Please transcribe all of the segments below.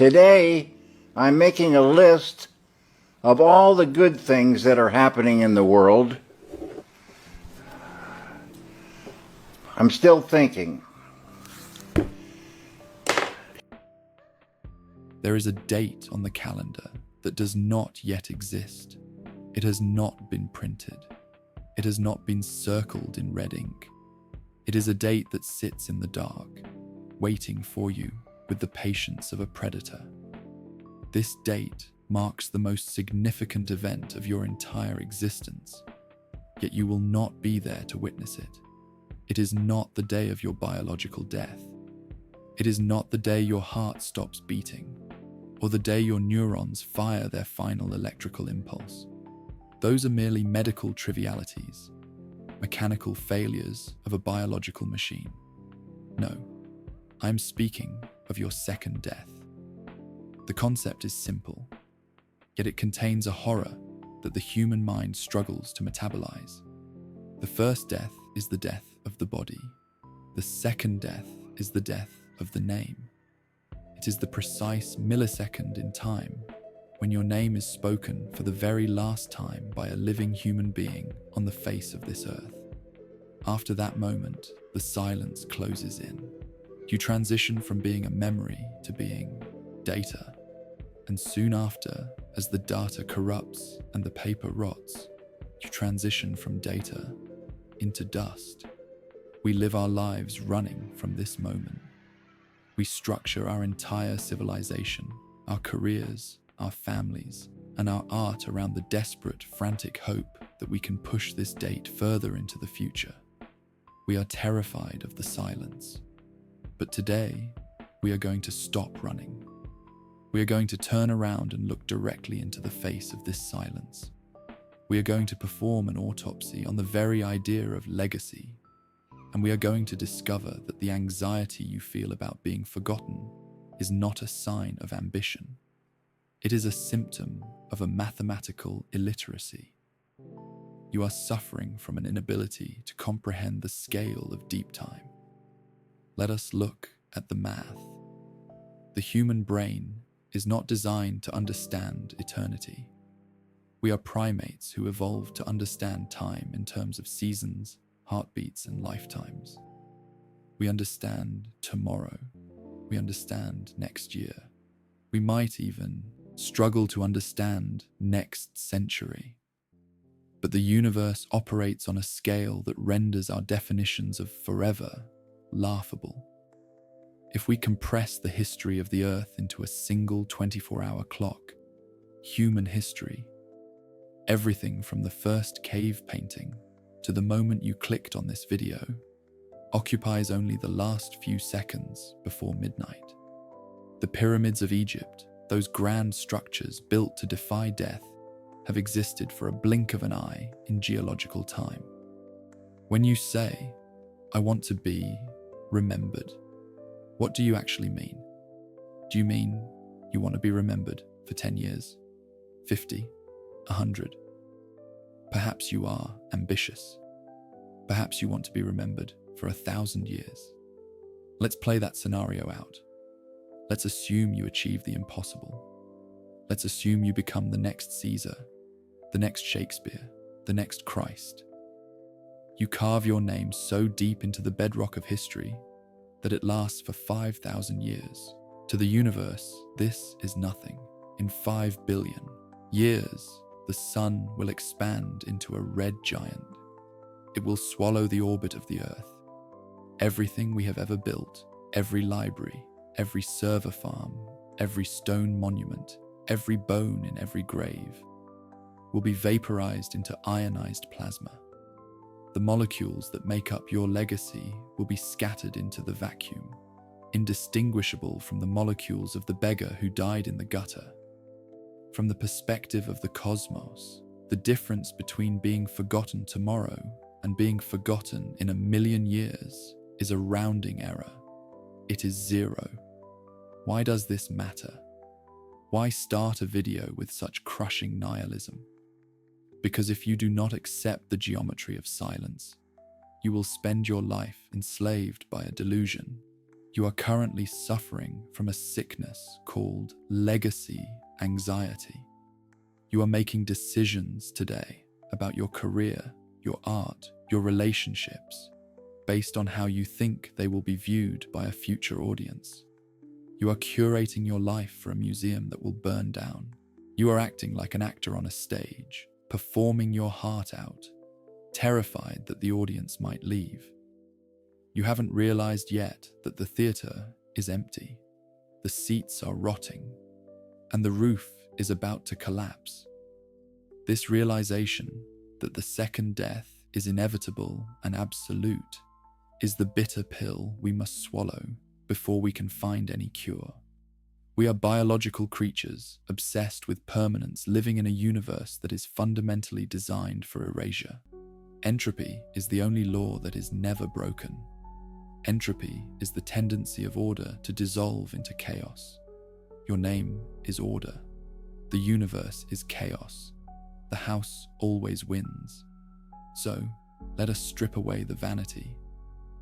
Today, I'm making a list of all the good things that are happening in the world. I'm still thinking. There is a date on the calendar that does not yet exist. It has not been printed. It has not been circled in red ink. It is a date that sits in the dark, waiting for you with the patience of a predator. This date marks the most significant event of your entire existence, yet you will not be there to witness it. It is not the day of your biological death. It is not the day your heart stops beating, or the day your neurons fire their final electrical impulse. Those are merely medical trivialities, mechanical failures of a biological machine. No, I'm speaking of your second death. The concept is simple, yet it contains a horror that the human mind struggles to metabolize. The first death is the death of the body. The second death is the death of the name. It is the precise millisecond in time when your name is spoken for the very last time by a living human being on the face of this earth. After that moment, the silence closes in. You transition from being a memory to being data. And soon after, as the data corrupts and the paper rots, you transition from data into dust. We live our lives running from this moment. We structure our entire civilization, our careers, our families, and our art around the desperate, frantic hope that we can push this date further into the future. We are terrified of the silence. But today, we are going to stop running. We are going to turn around and look directly into the face of this silence. We are going to perform an autopsy on the very idea of legacy, and we are going to discover that the anxiety you feel about being forgotten is not a sign of ambition. It is a symptom of a mathematical illiteracy. You are suffering from an inability to comprehend the scale of deep time. Let us look at the math. The human brain is not designed to understand eternity. We are primates who evolved to understand time in terms of seasons, heartbeats, and lifetimes. We understand tomorrow. We understand next year. We might even struggle to understand next century. But the universe operates on a scale that renders our definitions of forever laughable. If we compress the history of the Earth into a single 24-hour clock, human history, everything from the first cave painting to the moment you clicked on this video, occupies only the last few seconds before midnight. The pyramids of Egypt, those grand structures built to defy death, have existed for a blink of an eye in geological time. When you say, "I want to be remembered," what do you actually mean? Do you mean you want to be remembered for 10 years, 50, 100? Perhaps you are ambitious. Perhaps you want to be remembered for 1,000 years. Let's play that scenario out. Let's assume you achieve the impossible. Let's assume you become the next Caesar, the next Shakespeare, the next Christ. You carve your name so deep into the bedrock of history that it lasts for 5,000 years. To the universe, this is nothing. In 5 billion years, the sun will expand into a red giant. It will swallow the orbit of the Earth. Everything we have ever built, every library, every server farm, every stone monument, every bone in every grave, will be vaporized into ionized plasma. The molecules that make up your legacy will be scattered into the vacuum, indistinguishable from the molecules of the beggar who died in the gutter. From the perspective of the cosmos, the difference between being forgotten tomorrow and being forgotten in 1,000,000 years is a rounding error. It is 0. Why does this matter? Why start a video with such crushing nihilism? Because if you do not accept the geometry of silence, you will spend your life enslaved by a delusion. You are currently suffering from a sickness called legacy anxiety. You are making decisions today about your career, your art, your relationships, based on how you think they will be viewed by a future audience. You are curating your life for a museum that will burn down. You are acting like an actor on a stage, performing your heart out, terrified that the audience might leave. You haven't realized yet that the theater is empty, the seats are rotting, and the roof is about to collapse. This realization that the second death is inevitable and absolute is the bitter pill we must swallow before we can find any cure. We are biological creatures obsessed with permanence, living in a universe that is fundamentally designed for erasure. Entropy is the only law that is never broken. Entropy is the tendency of order to dissolve into chaos. Your name is order. The universe is chaos. The house always wins. So, let us strip away the vanity.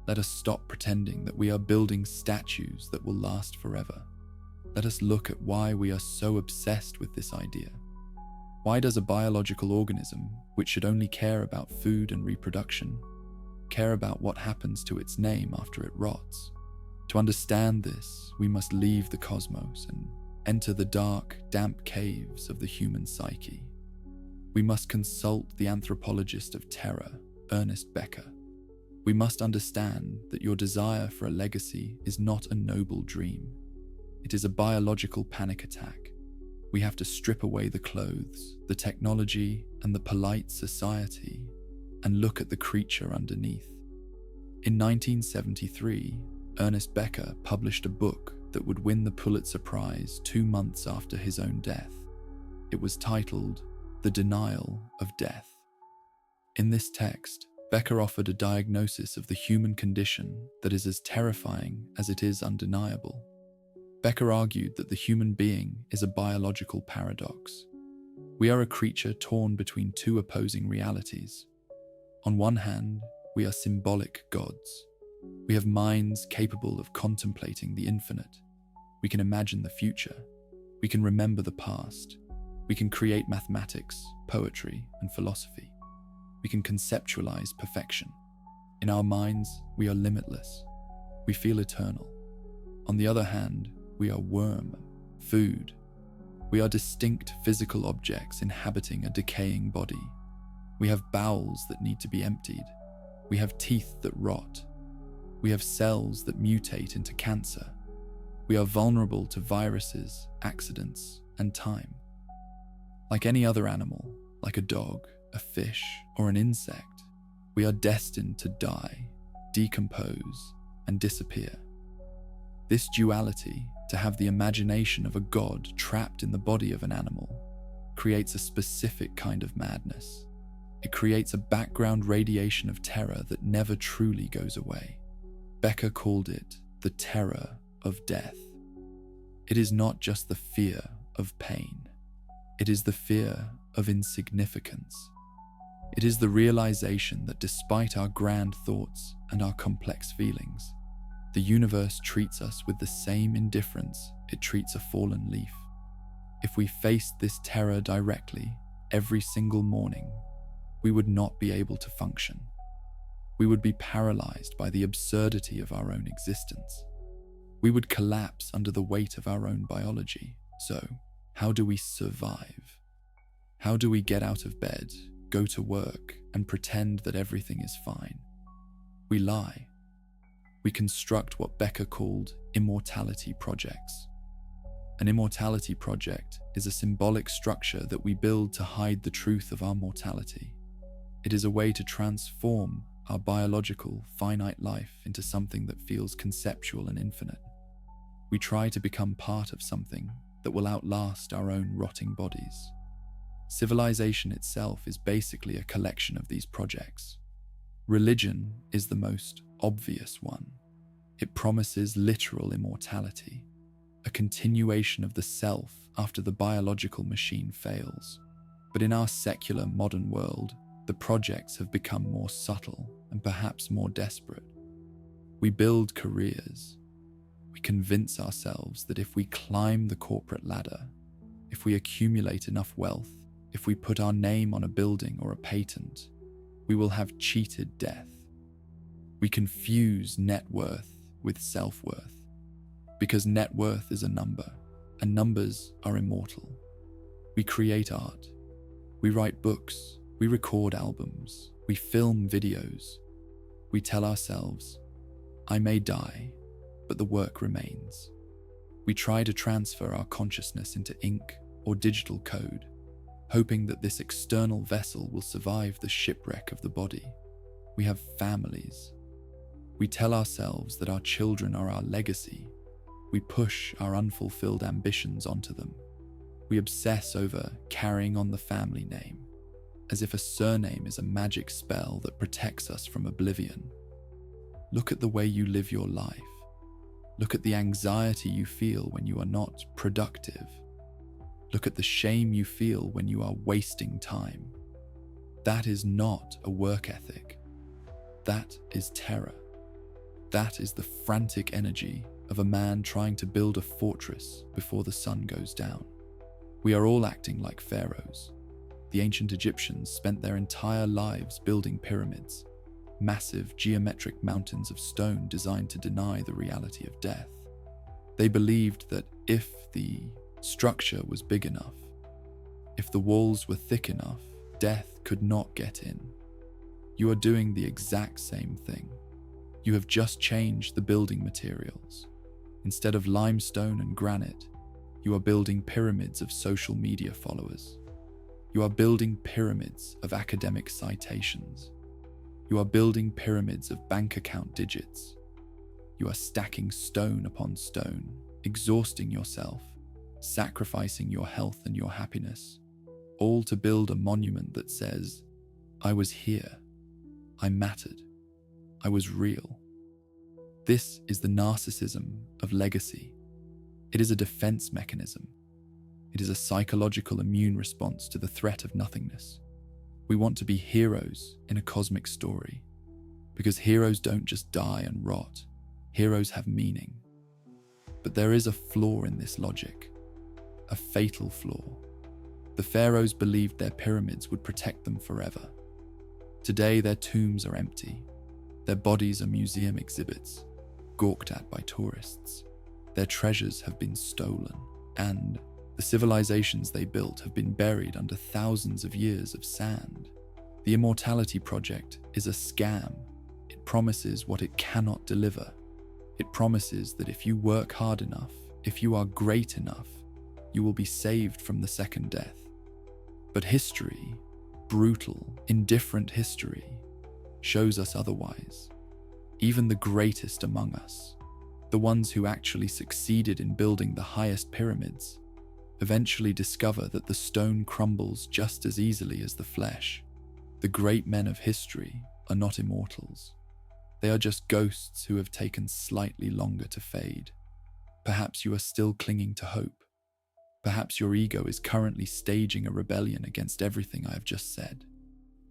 Let us stop pretending that we are building statues that will last forever. Let us look at why we are so obsessed with this idea. Why does a biological organism, which should only care about food and reproduction, care about what happens to its name after it rots? To understand this, we must leave the cosmos and enter the dark, damp caves of the human psyche. We must consult the anthropologist of terror, Ernest Becker. We must understand that your desire for a legacy is not a noble dream. It is a biological panic attack. We have to strip away the clothes, the technology, and the polite society, and look at the creature underneath. In 1973, Ernest Becker published a book that would win the Pulitzer Prize 2 months after his own death. It was titled The Denial of Death. In this text, Becker offered a diagnosis of the human condition that is as terrifying as it is undeniable. Becker argued that the human being is a biological paradox. We are a creature torn between two opposing realities. On one hand, we are symbolic gods. We have minds capable of contemplating the infinite. We can imagine the future. We can remember the past. We can create mathematics, poetry, and philosophy. We can conceptualize perfection. In our minds, we are limitless. We feel eternal. On the other hand, we are worm, food. We are distinct physical objects inhabiting a decaying body. We have bowels that need to be emptied. We have teeth that rot. We have cells that mutate into cancer. We are vulnerable to viruses, accidents, and time. Like any other animal, like a dog, a fish, or an insect, we are destined to die, decompose, and disappear. This duality, to have the imagination of a god trapped in the body of an animal, creates a specific kind of madness. It creates a background radiation of terror that never truly goes away. Becker called it the terror of death. It is not just the fear of pain. It is the fear of insignificance. It is the realization that despite our grand thoughts and our complex feelings, the universe treats us with the same indifference it treats a fallen leaf. If we faced this terror directly every single morning, we would not be able to function. We would be paralyzed by the absurdity of our own existence. We would collapse under the weight of our own biology. So, how do we survive? How do we get out of bed, go to work, and pretend that everything is fine? We lie. We construct what Becker called Immortality Projects. An immortality project is a symbolic structure that we build to hide the truth of our mortality. It is a way to transform our biological, finite life into something that feels conceptual and infinite. We try to become part of something that will outlast our own rotting bodies. Civilization itself is basically a collection of these projects. Religion is the most obvious one. It promises literal immortality, a continuation of the self after the biological machine fails. But in our secular modern world, the projects have become more subtle and perhaps more desperate. We build careers. We convince ourselves that if we climb the corporate ladder, if we accumulate enough wealth, if we put our name on a building or a patent, we will have cheated death. We confuse net worth with self-worth, because net worth is a number, and numbers are immortal. We create art, we write books, we record albums, we film videos. We tell ourselves, I may die, but the work remains. We try to transfer our consciousness into ink or digital code, hoping that this external vessel will survive the shipwreck of the body. We have families. We tell ourselves that our children are our legacy. We push our unfulfilled ambitions onto them. We obsess over carrying on the family name, as if a surname is a magic spell that protects us from oblivion. Look at the way you live your life. Look at the anxiety you feel when you are not productive. Look at the shame you feel when you are wasting time. That is not a work ethic. That is terror. That is the frantic energy of a man trying to build a fortress before the sun goes down. We are all acting like pharaohs. The ancient Egyptians spent their entire lives building pyramids, massive geometric mountains of stone designed to deny the reality of death. They believed that if the structure was big enough, if the walls were thick enough, death could not get in. You are doing the exact same thing. You have just changed the building materials. Instead of limestone and granite, you are building pyramids of social media followers. You are building pyramids of academic citations. You are building pyramids of bank account digits. You are stacking stone upon stone, exhausting yourself, sacrificing your health and your happiness, all to build a monument that says, I was here, I mattered, I was real. This is the narcissism of legacy. It is a defense mechanism. It is a psychological immune response to the threat of nothingness. We want to be heroes in a cosmic story, because heroes don't just die and rot. Heroes have meaning. But there is a flaw in this logic, a fatal flaw. The pharaohs believed their pyramids would protect them forever. Today their tombs are empty. Their bodies are museum exhibits, gawked at by tourists. Their treasures have been stolen, and the civilizations they built have been buried under thousands of years of sand. The Immortality Project is a scam. It promises what it cannot deliver. It promises that if you work hard enough, if you are great enough, you will be saved from the second death. But history, brutal, indifferent history, shows us otherwise. Even the greatest among us, the ones who actually succeeded in building the highest pyramids, eventually discover that the stone crumbles just as easily as the flesh. The great men of history are not immortals. They are just ghosts who have taken slightly longer to fade. Perhaps you are still clinging to hope. Perhaps your ego is currently staging a rebellion against everything I have just said.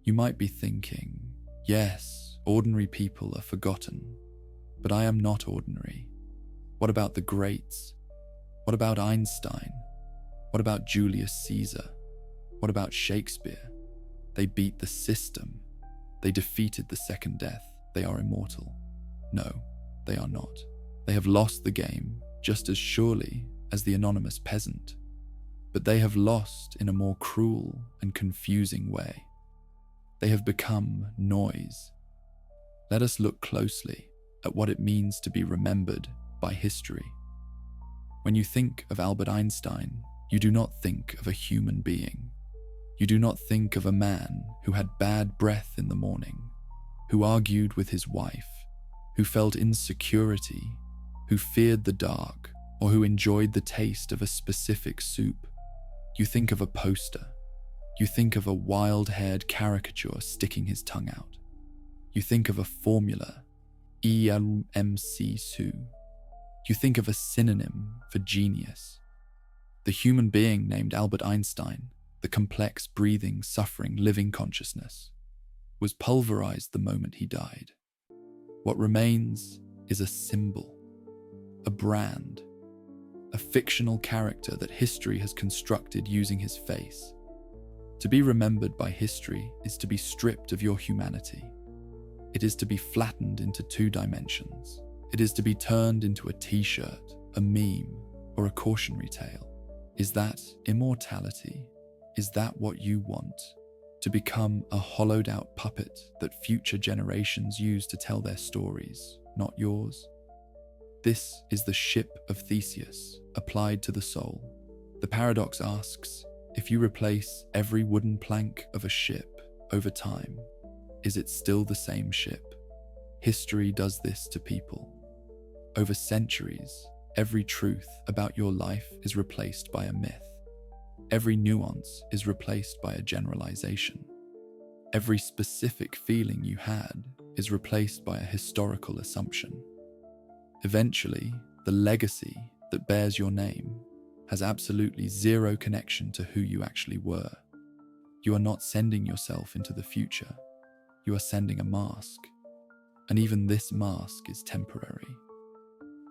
You might be thinking, yes, ordinary people are forgotten, but I am not ordinary. What about the greats? What about Einstein? What about Julius Caesar? What about Shakespeare? They beat the system. They defeated the second death. They are immortal. No, they are not. They have lost the game just as surely as the anonymous peasant. But they have lost in a more cruel and confusing way. They have become noise. Let us look closely at what it means to be remembered by history. When you think of Albert Einstein, you do not think of a human being. You do not think of a man who had bad breath in the morning, who argued with his wife, who felt insecurity, who feared the dark, or who enjoyed the taste of a specific soup. You think of a poster. You think of a wild-haired caricature sticking his tongue out. You think of a formula, EMC2. You think of a synonym for genius. The human being named Albert Einstein, the complex, breathing, suffering, living consciousness, was pulverized the moment he died. What remains is a symbol, a brand, a fictional character that history has constructed using his face. To be remembered by history is to be stripped of your humanity. It is to be flattened into 2 dimensions. It is to be turned into a t-shirt, a meme, or a cautionary tale. Is that immortality? Is that what you want? To become a hollowed-out puppet that future generations use to tell their stories, not yours? This is the ship of Theseus applied to the soul. The paradox asks, if you replace every wooden plank of a ship over time, is it still the same ship? History does this to people. Over centuries, every truth about your life is replaced by a myth. Every nuance is replaced by a generalization. Every specific feeling you had is replaced by a historical assumption. Eventually, the legacy that bears your name has absolutely zero connection to who you actually were. You are not sending yourself into the future. You are sending a mask. And even this mask is temporary.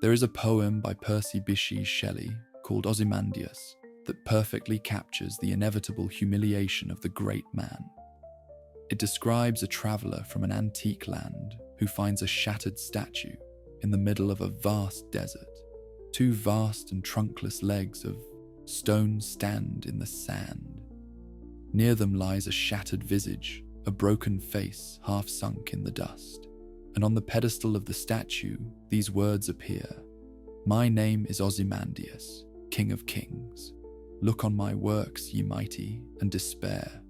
There is a poem by Percy Bysshe Shelley called Ozymandias that perfectly captures the inevitable humiliation of the great man. It describes a traveller from an antique land who finds a shattered statue in the middle of a vast desert. 2 vast and trunkless legs of stone stand in the sand. Near them lies a shattered visage, a broken face half sunk in the dust. And on the pedestal of the statue, these words appear: "My name is Ozymandias, King of Kings. Look on my works, ye mighty, and despair."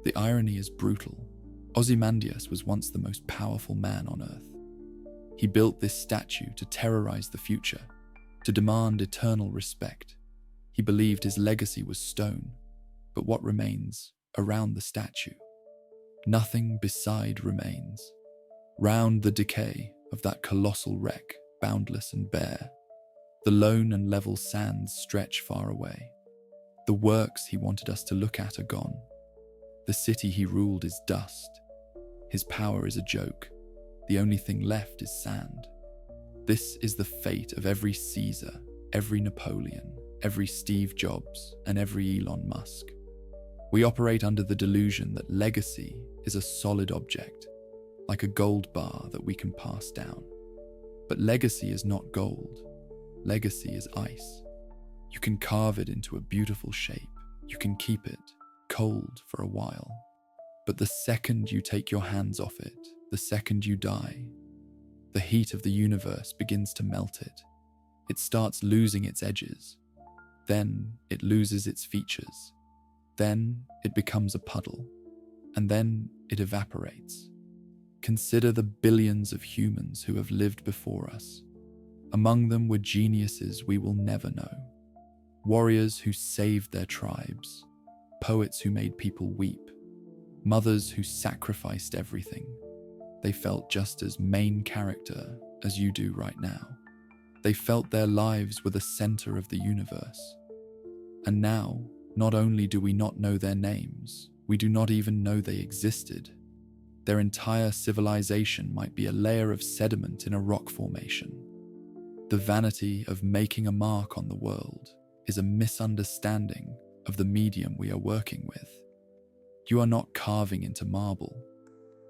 The irony is brutal. Ozymandias was once the most powerful man on earth. He built this statue to terrorize the future, to demand eternal respect. He believed his legacy was stone, but what remains around the statue? Nothing beside remains. Round the decay of that colossal wreck, boundless and bare, the lone and level sands stretch far away. The works he wanted us to look at are gone. The city he ruled is dust. His power is a joke. The only thing left is sand. This is the fate of every Caesar, every Napoleon, every Steve Jobs, and every Elon Musk. We operate under the delusion that legacy is a solid object, like a gold bar that we can pass down. But legacy is not gold. Legacy is ice. You can carve it into a beautiful shape. You can keep it cold for a while. But the second you take your hands off it, the second you die, the heat of the universe begins to melt it. It starts losing its edges. Then it loses its features. Then it becomes a puddle. And then it evaporates. Consider the billions of humans who have lived before us. Among them were geniuses we will never know. Warriors who saved their tribes. Poets who made people weep. Mothers who sacrificed everything. They felt just as main character as you do right now. They felt their lives were the center of the universe. And now, not only do we not know their names, we do not even know they existed. Their entire civilization might be a layer of sediment in a rock formation. The vanity of making a mark on the world is a misunderstanding of the medium we are working with. You are not carving into marble.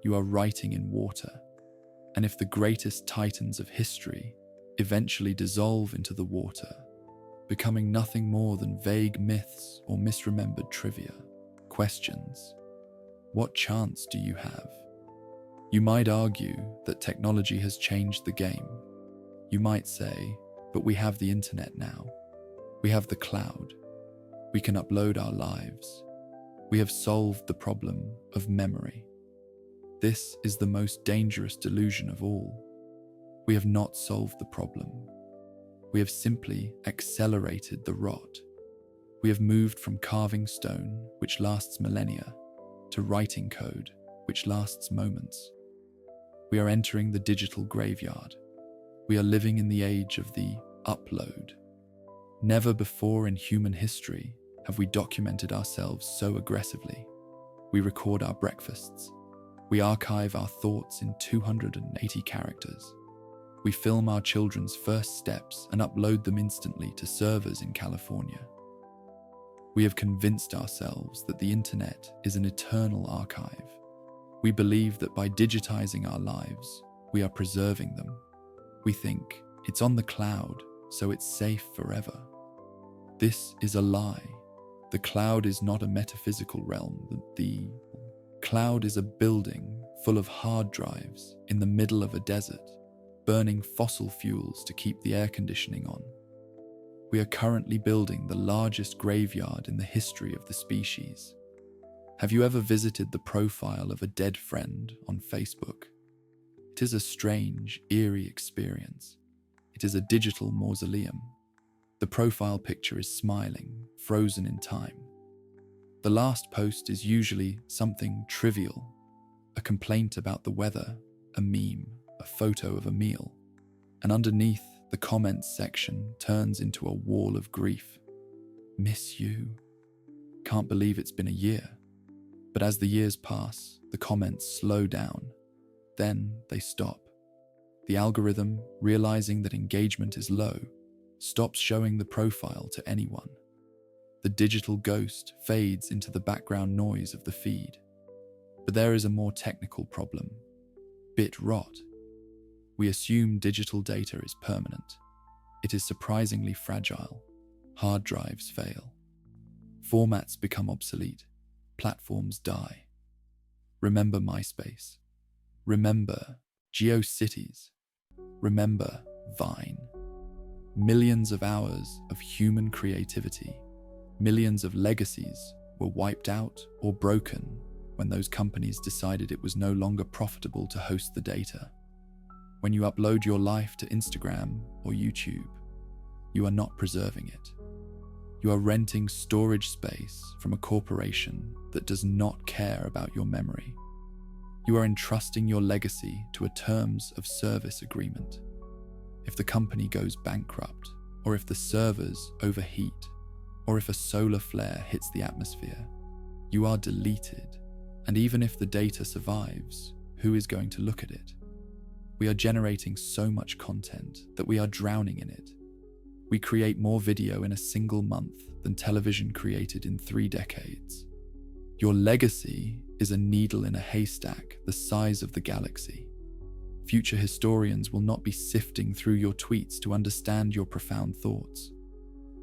You are writing in water. And if the greatest titans of history eventually dissolve into the water, becoming nothing more than vague myths or misremembered trivia, questions, what chance do you have? You might argue that technology has changed the game. You might say, but we have the internet now. We have the cloud. We can upload our lives. We have solved the problem of memory. This is the most dangerous delusion of all. We have not solved the problem. We have simply accelerated the rot. We have moved from carving stone, which lasts millennia, to writing code, which lasts moments. We are entering the digital graveyard. We are living in the age of the upload. Never before in human history have we documented ourselves so aggressively. We record our breakfasts. We archive our thoughts in 280 characters. We film our children's first steps and upload them instantly to servers in California. We have convinced ourselves that the internet is an eternal archive. We believe that by digitizing our lives, we are preserving them. We think it's on the cloud, so it's safe forever. This is a lie. The cloud is not a metaphysical realm. The cloud is a building full of hard drives in the middle of a desert, burning fossil fuels to keep the air conditioning on. We are currently building the largest graveyard in the history of the species. Have you ever visited the profile of a dead friend on Facebook? It is a strange, eerie experience. It is a digital mausoleum. The profile picture is smiling, frozen in time. The last post is usually something trivial, a complaint about the weather, a meme, a photo of a meal, and underneath, the comments section turns into a wall of grief. Miss you. Can't believe it's been a year. But as the years pass, the comments slow down. Then they stop. The algorithm, realizing that engagement is low, stops showing the profile to anyone. The digital ghost fades into the background noise of the feed. But there is a more technical problem: bit rot. We assume digital data is permanent. It is surprisingly fragile. Hard drives fail. Formats become obsolete. Platforms die. Remember MySpace. Remember GeoCities. Remember Vine. Millions of hours of human creativity, millions of legacies were wiped out or broken when those companies decided it was no longer profitable to host the data. When you upload your life to Instagram or YouTube, you are not preserving it. You are renting storage space from a corporation that does not care about your memory. You are entrusting your legacy to a terms of service agreement. If the company goes bankrupt, or if the servers overheat, or if a solar flare hits the atmosphere, you are deleted. And even if the data survives, who is going to look at it? We are generating so much content that we are drowning in it. We create more video in a single month than television created in 3 decades. Your legacy is a needle in a haystack the size of the galaxy. Future historians will not be sifting through your tweets to understand your profound thoughts.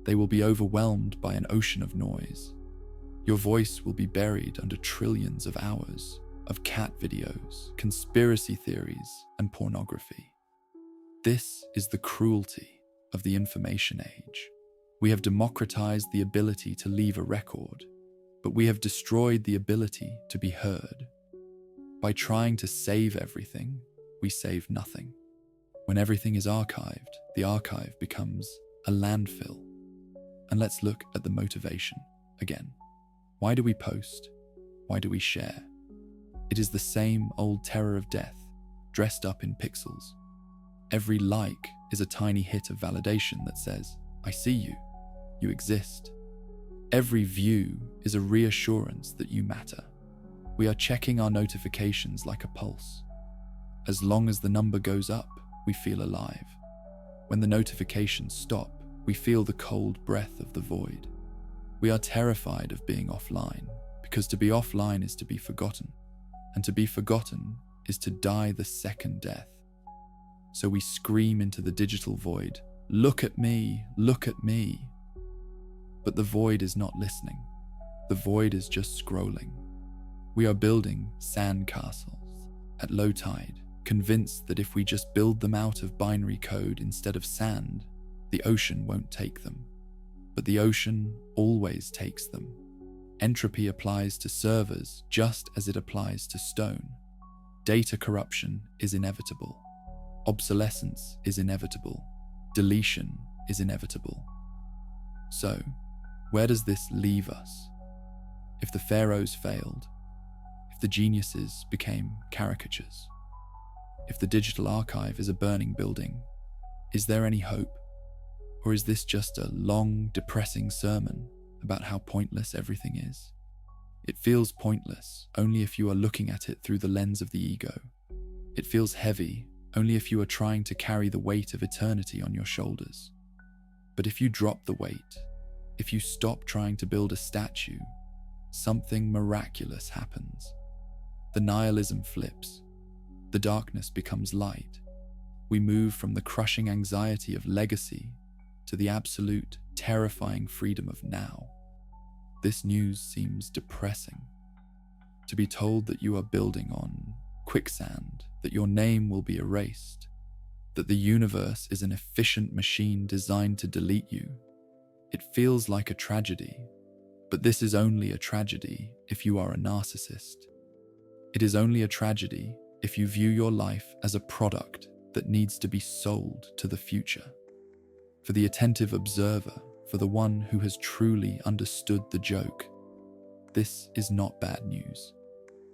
They will be overwhelmed by an ocean of noise. Your voice will be buried under trillions of hours of cat videos, conspiracy theories, and pornography. This is the cruelty of the information age. We have democratized the ability to leave a record, but we have destroyed the ability to be heard. By trying to save everything, we save nothing. When everything is archived, the archive becomes a landfill. And let's look at the motivation again. Why do we post? Why do we share? It is the same old terror of death, dressed up in pixels. Every like is a tiny hit of validation that says, I see you, you exist. Every view is a reassurance that you matter. We are checking our notifications like a pulse. As long as the number goes up, we feel alive. When the notifications stop, we feel the cold breath of the void. We are terrified of being offline, because to be offline is to be forgotten, and to be forgotten is to die the second death. So we scream into the digital void, look at me, look at me. But the void is not listening. The void is just scrolling. We are building sand castles at low tide, convinced that if we just build them out of binary code instead of sand, the ocean won't take them. But the ocean always takes them. Entropy applies to servers just as it applies to stone. Data corruption is inevitable. Obsolescence is inevitable. Deletion is inevitable. So, where does this leave us? If the pharaohs failed, if the geniuses became caricatures, if the digital archive is a burning building, is there any hope? Or is this just a long, depressing sermon about how pointless everything is? It feels pointless only if you are looking at it through the lens of the ego. It feels heavy only if you are trying to carry the weight of eternity on your shoulders. But if you drop the weight, if you stop trying to build a statue, something miraculous happens. The nihilism flips. The darkness becomes light. We move from the crushing anxiety of legacy to the absolute, terrifying freedom of now. This news seems depressing. To be told that you are building on quicksand, that your name will be erased, that the universe is an efficient machine designed to delete you. It feels like a tragedy, but this is only a tragedy if you are a narcissist. It is only a tragedy if you view your life as a product that needs to be sold to the future. For the attentive observer, for the one who has truly understood the joke, this is not bad news.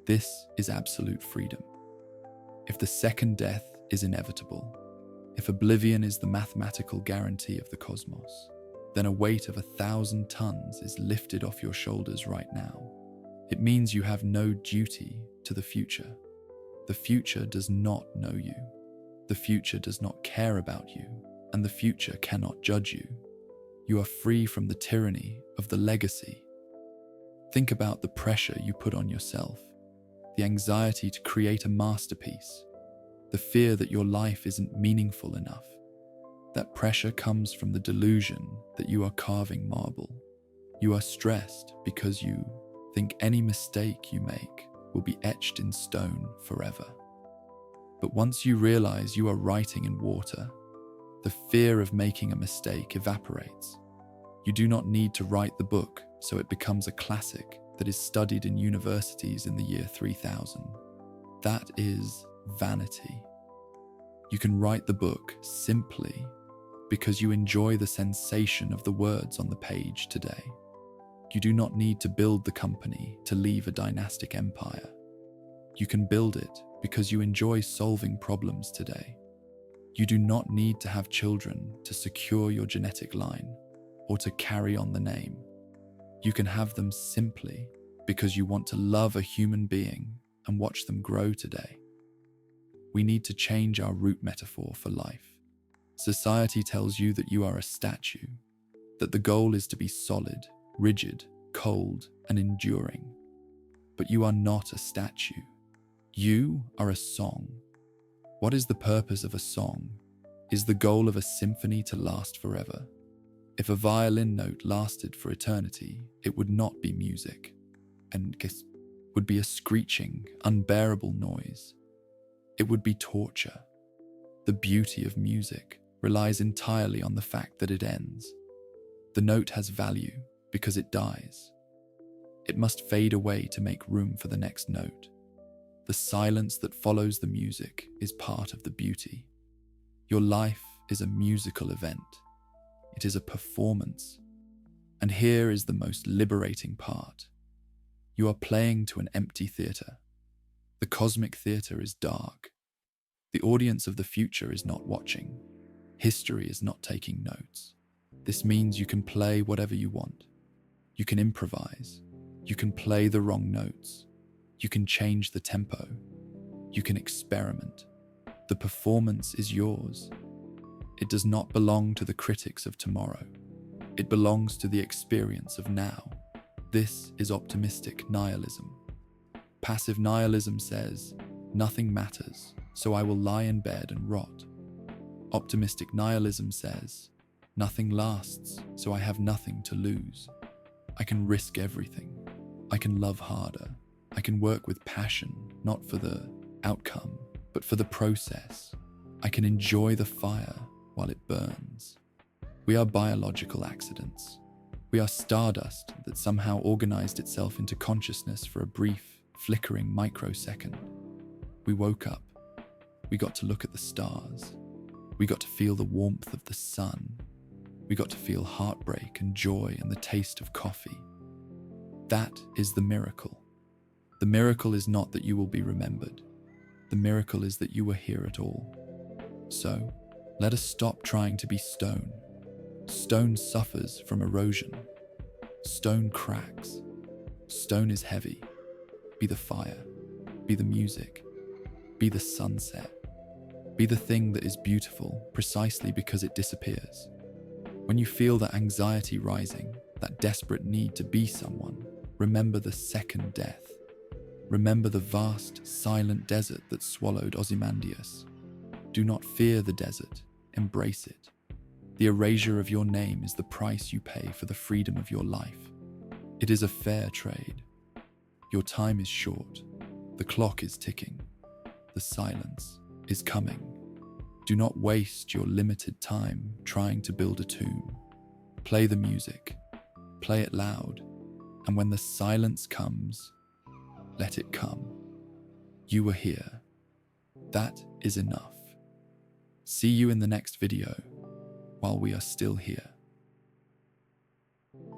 This is absolute freedom. If the second death is inevitable, if oblivion is the mathematical guarantee of the cosmos, then a weight of 1,000 tons is lifted off your shoulders right now. It means you have no duty to the future. The future does not know you. The future does not care about you, and the future cannot judge you. You are free from the tyranny of the legacy. Think about the pressure you put on yourself, the anxiety to create a masterpiece, the fear that your life isn't meaningful enough. That pressure comes from the delusion that you are carving marble. You are stressed because you think any mistake you make will be etched in stone forever. But once you realize you are writing in water, the fear of making a mistake evaporates. You do not need to write the book so it becomes a classic that is studied in universities in the year 3000. That is vanity. You can write the book simply because you enjoy the sensation of the words on the page today. You do not need to build the company to leave a dynastic empire. You can build it because you enjoy solving problems today. You do not need to have children to secure your genetic line or to carry on the name. You can have them simply because you want to love a human being and watch them grow today. We need to change our root metaphor for life. Society tells you that you are a statue, that the goal is to be solid, rigid, cold, and enduring. But you are not a statue. You are a song. What is the purpose of a song? Is the goal of a symphony to last forever? If a violin note lasted for eternity, it would not be music, and would be a screeching, unbearable noise. It would be torture. The beauty of music relies entirely on the fact that it ends. The note has value because it dies. It must fade away to make room for the next note. The silence that follows the music is part of the beauty. Your life is a musical event. It is a performance. And here is the most liberating part. You are playing to an empty theatre. The cosmic theatre is dark. The audience of the future is not watching. History is not taking notes. This means you can play whatever you want. You can improvise. You can play the wrong notes. You can change the tempo. You can experiment. The performance is yours. It does not belong to the critics of tomorrow. It belongs to the experience of now. This is optimistic nihilism. Passive nihilism says, nothing matters, so I will lie in bed and rot. Optimistic nihilism says, nothing lasts, so I have nothing to lose. I can risk everything. I can love harder. I can work with passion, not for the outcome, but for the process. I can enjoy the fire while it burns. We are biological accidents. We are stardust that somehow organized itself into consciousness for a brief, flickering microsecond. We woke up. We got to look at the stars. We got to feel the warmth of the sun. We got to feel heartbreak and joy and the taste of coffee. That is the miracle. The miracle is not that you will be remembered. The miracle is that you were here at all. So, let us stop trying to be stone. Stone suffers from erosion. Stone cracks. Stone is heavy. Be the fire. Be the music. Be the sunset. Be the thing that is beautiful precisely because it disappears. When you feel that anxiety rising, that desperate need to be someone, remember the second death. Remember the vast, silent desert that swallowed Ozymandias. Do not fear the desert, embrace it. The erasure of your name is the price you pay for the freedom of your life. It is a fair trade. Your time is short. The clock is ticking. The silence is coming. Do not waste your limited time trying to build a tomb. Play the music. Play it loud. And when the silence comes, let it come. You are here. That is enough. See you in the next video while we are still here.